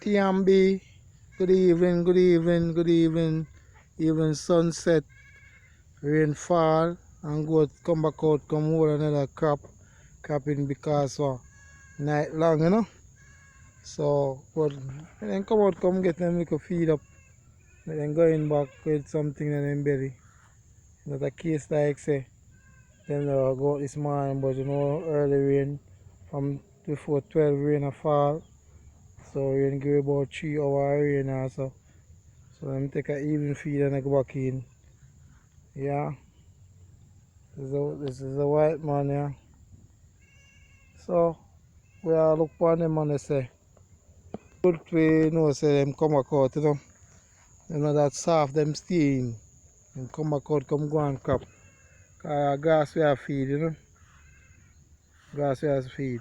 T&B, good evening, good evening, good evening. Even sunset, rainfall, and go come back out, come hold another cropping because night long, but then come out, come get them little feed up, and then going back with something in them belly. Not a case like say, then go out this morning, but early rain from before 12 rain a fall. So rain give about 3 hours rain also. So I'm take a even feed and I go back in. Yeah. This is a white man, yeah. So we are look upon them and they say good way say them come back out, that soft them stay in. And come back out, come go and crop. Cause grass we have feed, Grass we have feed.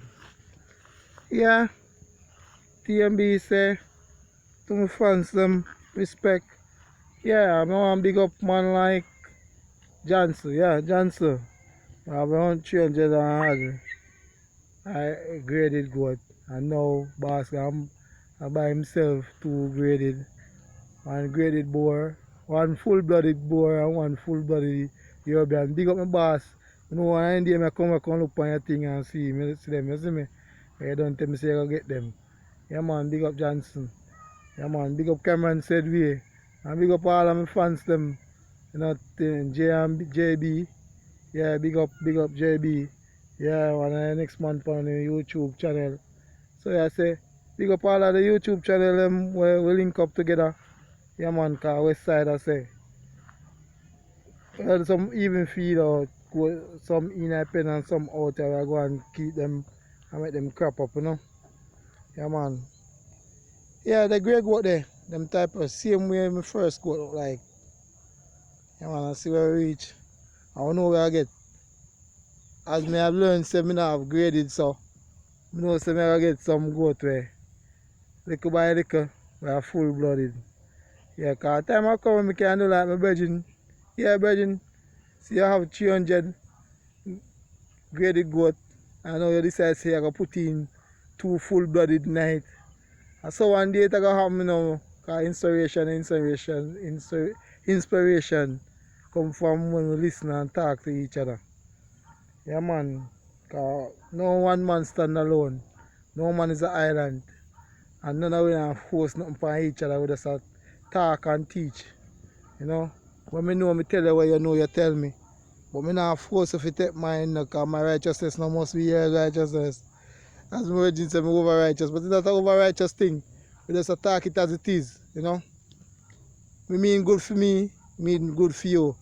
Yeah, T&B say to my fans them respect. Yeah, I want to big up man like Johnson, yeah, Johnson. I have around 300 and I graded goat. And now boss I by himself 2 graded. One graded boar, one full blooded boar and one full blooded European. Big up my boss. One day I come back and look on your thing and see them, you see me? You don't tell me say I go get them. Yeah man, big up Johnson. Yeah man, big up Cameron Sedway. And big up all of my fans them. JB. Yeah, big up JB. Yeah, one next month on the YouTube channel. So yeah, I say big up all of the YouTube channel them where we link up together. Yeah man, cause Westside I say. Some even feed out, some in a pen and some out there. I go and keep them and make them crop up, Yeah man. Yeah, the grey goat there, them type of same way my first goat look like. Yeah man, I see where we reach. I don't know where I get. As me have learned, say me not have graded, so I know say me I get some goat where little by little we are full blooded. Yeah, cause time I come I can do like my brethren. Yeah brethren, see I have 300 graded goat. I know you decide say I go put in 2 full blooded night. And so one day it gonna happen cause inspiration come from when we listen and talk to each other. Yeah man, cause no one man stand alone. No man is an island. And none of we are force nothing upon each other. We just talk and teach. When me know me tell you what you know, you tell me. But me not force if you take mine because my righteousness no must be your righteousness. As my virgin say me over righteous, but it's not an over righteous thing. We just attack it as it is, Me mean good for me, mean good for you.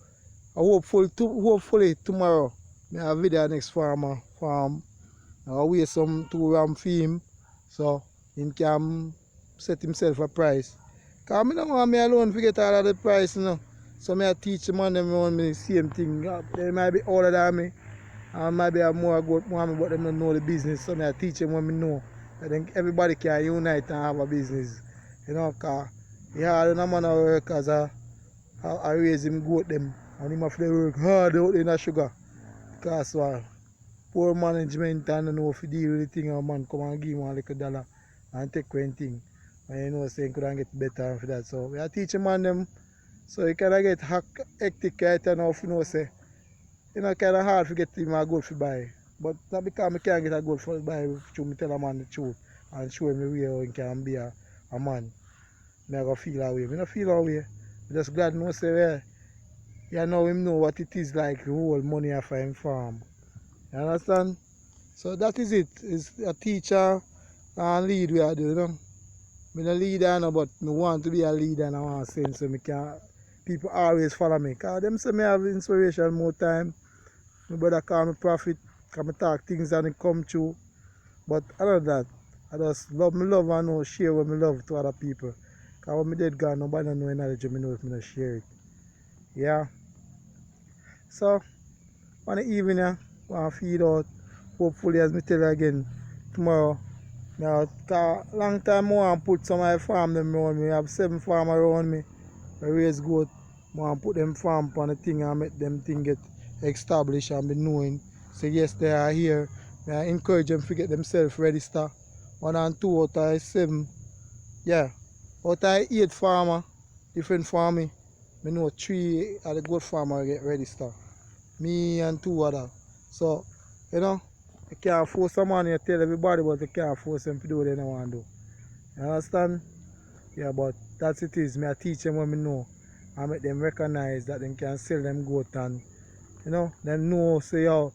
Hopefully tomorrow me have a video next farm. I'll wait some 2 ram for him so he can set himself a price. Cause I don't want me alone to get all of the price, So I teach them and them around me the same thing. They might be older than me and might be have more good one, but them don't know the business. So I teach them what I know. I think everybody can unite and have a business. Cause yeah, the man work as I raise him goat them and him have to work hard out in the sugar. Because poor management and don't know if you deal with the thing and man come and give him a little dollar and take one thing. And saying couldn't get better for that. So we are teaching man them so you kinda get hectic right now if say. Kinda hard to get him a goat for buy. But not because I can't get a goat for buy through me tell a man the truth and show him the way how he can be a man. I go feel that way. I don't feel that way. I'm just glad no say well, you know him know what it is like to hold money off him farm. You understand? So that is it. It's a teacher and lead we are doing, I'm not a leader but I want to be a leader and I want to send so people always follow me. Because them say me have inspiration more time. My brother call me prophet, because I talk things and it come true. But other than that, I just love and know share what I love to other people. Because when I dead gone, nobody don't know knowledge of me know if I don't share it. Yeah. So on the evening, I want to feed out. Hopefully as I tell you again tomorrow. Now, long time I want to put some of my farm them around me. I have 7 farm around me. I raise goat. I want to put them farm on the thing and make them thing get established and be knowing. So yes, they are here. I encourage them to get themselves register. 1 and 2 out of 7 Yeah. Out of 8 farmer, different farming, I know 3 of the goat farmer get registered. Me and 2 other. So, you know, you can't force someone to tell everybody, but you can't force them to do what they don't want to do. You understand? Yeah, but that's it is. Me I teach them what I know. I make them recognize that they can sell them goat and, you know, them know, say, yo,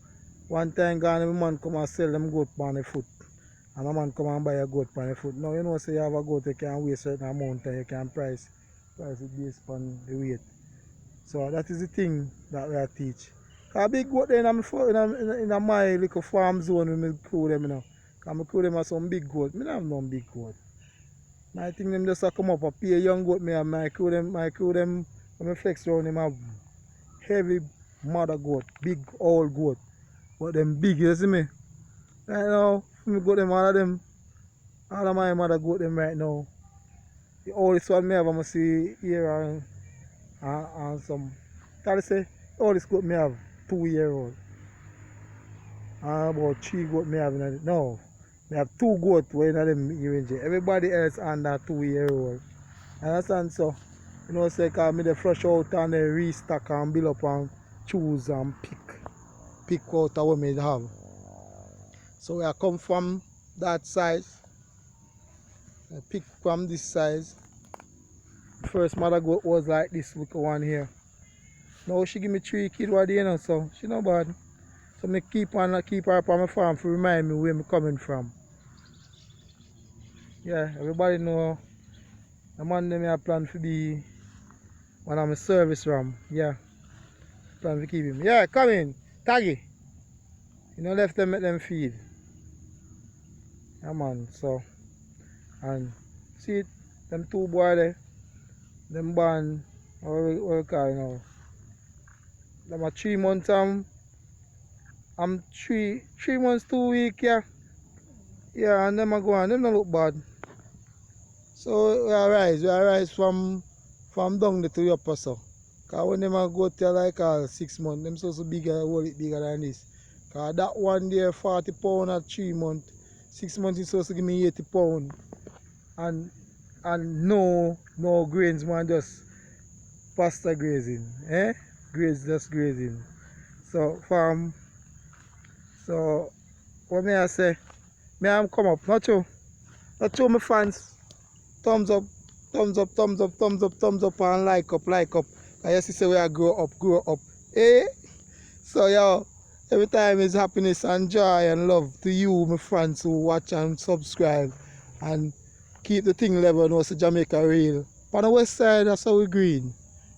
one time gone, every man come and sell them goat on the foot. And a man come and buy a goat on the foot. Now, you know, say you have a goat, you can weigh a certain amount and you can price it based on the weight. So that is the thing that we are teach. Cause big goat there in my little farm zone when me crew them, you know. Cause me crew them are some big goat. Me don't have no big goat. I think them just a come up and pay a young goat me and my crew them when me flex around them have heavy mother goat, big old goat. But them big, you see me? Right now, me got them all of my mother goat them right now. The oldest one me have I see here and some. Can I say the oldest goat me have 2 year old. And about 3 goat me have in it. No. Me have 2 goat where in them range. Everybody else under 2 year old. Understand? So you know say cause me they flush out and they restock and build up and choose and pick out what me have. So I come from that size. I pick from this size. First mother goat was like this little one here. Now she give me 3 kids one day, you know, so she not bad. So me keep her up on my farm to remind me where me coming from. Yeah, everybody know the man them I plan to be one of my service ram. Yeah. Plan to keep him. Yeah, come in. Taggy. You know left them make them feed. Yeah man, so and see it, them 2 boy there, them born what we call you know. Them are 3 months I'm 3 months 2 weeks, yeah. Yeah, and them are going, them don't look bad. So we arise from down there to the upper so. Cause when them go to like 6 months, them supposed to bigger, a whole bit bigger than this. Cause that one there 40 pounds at 3 months. 6 months is supposed to give me 80 pounds. And no grains man, just pasture grazing. Graze just grazing. So so what may I say? May I come up, not true. Not true my fans. Thumbs up, thumbs up, thumbs up, thumbs up, thumbs up and like up. I just say we are grow up. Eh? So yo, every time is happiness and joy and love to you, my friends who watch and subscribe and keep the thing level and also Jamaica real. On the west side, that's how we green.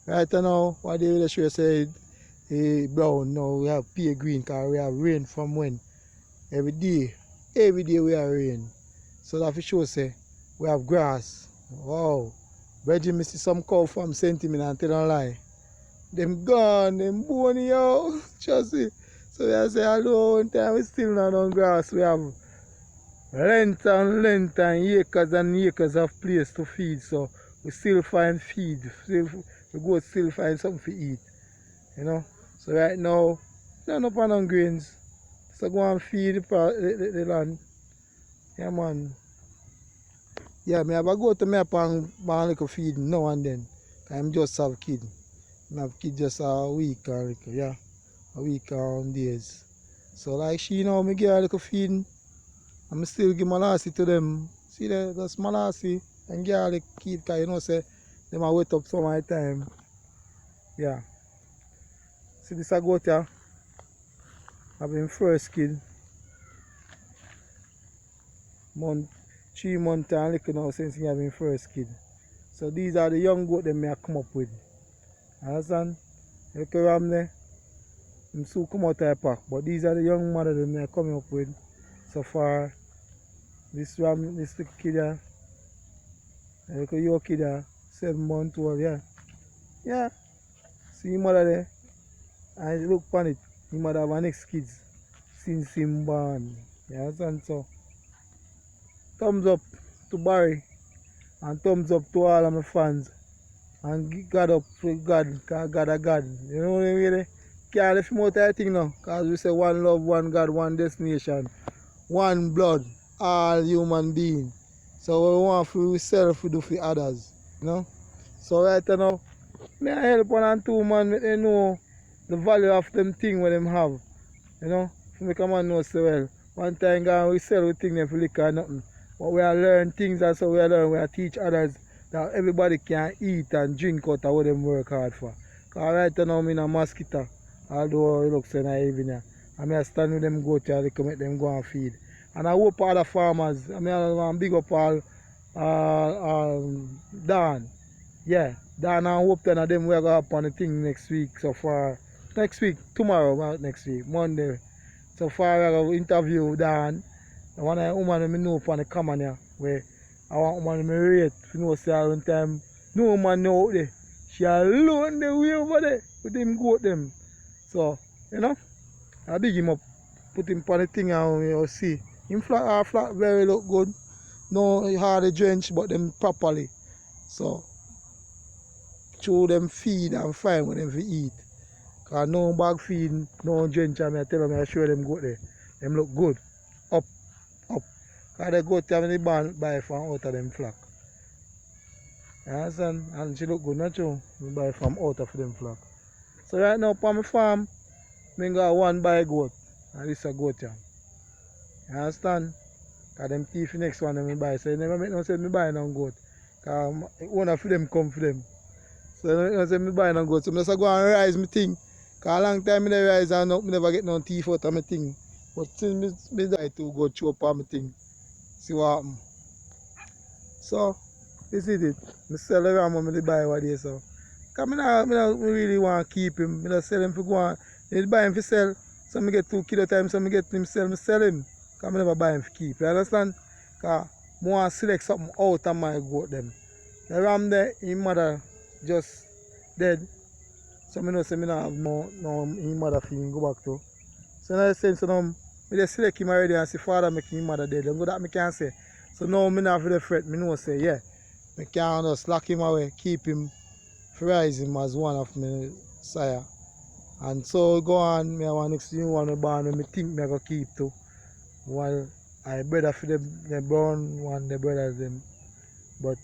Right now, what they really sure said brown, now we have pea green because we have rain from when? Every day we have rain. So that for sure say we have grass. Wow. Reggie, me see some cow farm sentiment and tell them lie. Them gone, them bony yo. Trust me. So I say hello one time we still not on grass. We have length and acres and acres of place to feed. So we still find feed. We go still find something to eat. You know? So right now, not up on grains. So go and feed the land. Yeah man. Yeah, me have a go to me up and little feed now and then. I'm just have kid. I have kid just a week or little, yeah. A week and days. So like she now me give her a little feeding. And I still give molasses to them. See that's molasses and give her the kid because you know say them a wet up some of the time. Yeah. See this a goat here. I've been first kid. 3 months and little now since he have been first kid. So these are the young goat them may come up with. Understand? Look around there. I'm soon come out of the pack. But these are the young mother them may coming up with. So far this little kid here. Little your kid here, 7 months old, yeah. Yeah. See your mother there. And look upon it. Your mother have our next kids since him born. You understand? So thumbs up to Barry and thumbs up to all of my fans and God up to God, cause God a God. You know what I mean? Can't left him out of the thing now, cause we say one love, one God, one destination, one blood, all human beings. So we want to sell for do for others, you know. So right now, me I help 1 and 2 man make them know the value of them thing what them have, you know. To make a man know so well. One time we sell we thing them for liquor or nothing. But we are learn things and so we are learn, we are teach others that everybody can eat and drink out of what them work hard for. Cause right now I'm in a mosquito, although it looks naive in here. And I stand with them goat here, they make them go and feed. And I hope other farmers, I want to big up all Dan. Yeah, Dan and hope ten of them we are going to up on the thing next week so far. Next week, tomorrow, not next week, Monday. So far we are going to interview Dan. The one woman I know up on the common here, where I want woman to rate, you know, say one time, no woman know out there. She alone the way over there with them goat them. So, you know, I big him up, put him on the thing and you'll see. Him flat very look good. No hard drench, but them properly. So, show them feed and find what them for eat. Cause no bag feed, no drench, I tell them I show them goat there. Them look good. Up. Cause the goat have the band buy from out of them flock. You understand? And she look good, not true? We buy from out of them flock. So right now on my farm, I got 1 buy goat. And this is a goat here. You understand? Cause them thief next one them buy. So you never make no sense me buy no goat. Cause one of them come for them. So you never say me buy no goat. So I just go and rise my thing. Cause a long time I rise and I never get no thief out of my thing. But since me die to go through up on my thing. See what happen. So this is it. I sell the ram when I buy what day so. Cause I really want to keep him. I just sell him for go on. I buy him for sell. So I get 2 kilo time, so I get him sell him. Cause I never buy him for keep. You understand? Cause I want to select something out of my goat them. The ram there, his mother just dead. So I know say I don't have no his mother for him go back to. So in that sense, I just select him already and say father make his mother dead. That's what I can say. So now I not for the fret, I know say yeah. I can just lock him away, keep him, rise him as one of my sire. And so go on, I want next new one born and I think I go keep too. While I brother for the brown one, the brother them. But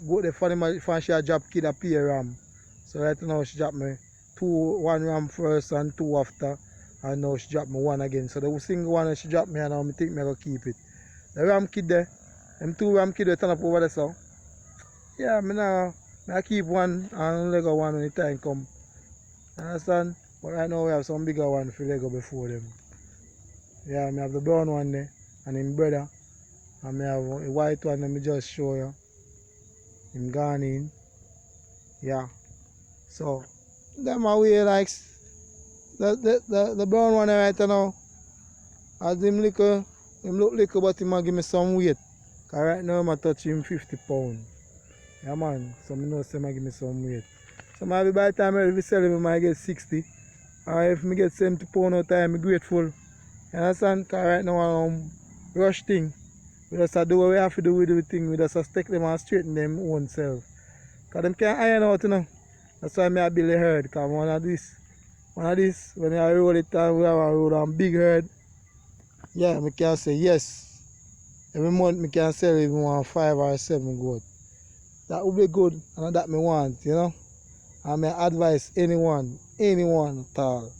go the funny fan she drop kid a pair ram. So right now she drop me 1 ram first and 2 after. And now she drop me 1 again. So the single one she drop me and now I think I go keep it. The ram kid there, them 2 ram kid they turn up over there so. Yeah, I keep 1 and Lego 1 when the time come. Understand? But right now we have some bigger one for Lego before them. Yeah, I have the brown one there and him brother. And I have a white one, let me just show you. Him gone in. Yeah. So them are way like the brown one right now. As him look little but him give me some weight. Cause right now I'm touch him 50 pounds. Yeah man, so I know say give me some weight. So maybe by the time I ready sell him, I might get 60. Or if I get 70 pounds out time, I'm grateful. You understand? Because right now I'm rush thing. We just do what we have to do with the thing. We just stick them and straighten them own self. Because them can't iron out, you know. That's why I build a herd. Because one of this, when I roll it and we have a roll on big herd, yeah, I can say yes. Every month I can sell even 5 or 7 goat. That would be good and that I want, you know. And I advise anyone at all,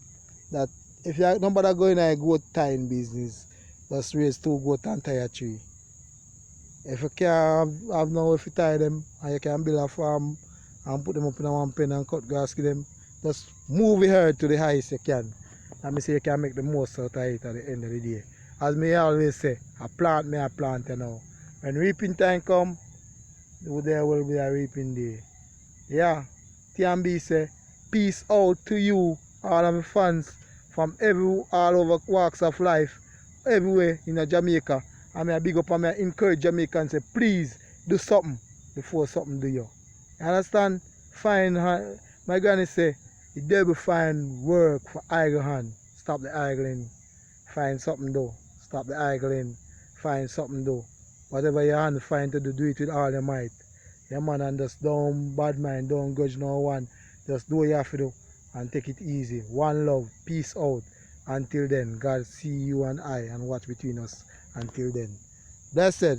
that if you are nobody going to a goat tying business, just raise 2 goat and tie a tree. If you can't have no way to tie them and you can build a farm and put them up in a 1 pen and cut grass to them, just move the herd to the highest you can. And I say you can make the most out of it at the end of the day. As me always say, I plant you know. When reaping time come, there will be a reaping day. Yeah. T&B say, peace out to you, all of my fans from all over walks of life, everywhere in Jamaica. And I big up and I encourage Jamaicans say, please do something before something do you. You understand? Find, my granny say, the devil find work for idle hand. Stop the idling. Find something do. Stop the idling. Find something do. Whatever your hand find to do, do it with all your might. Yeah man, and just don't bad mind, don't grudge no one. Just do what you have to do and take it easy. One love, peace out. Until then, God see you and I and watch between us. Until then. Blessed.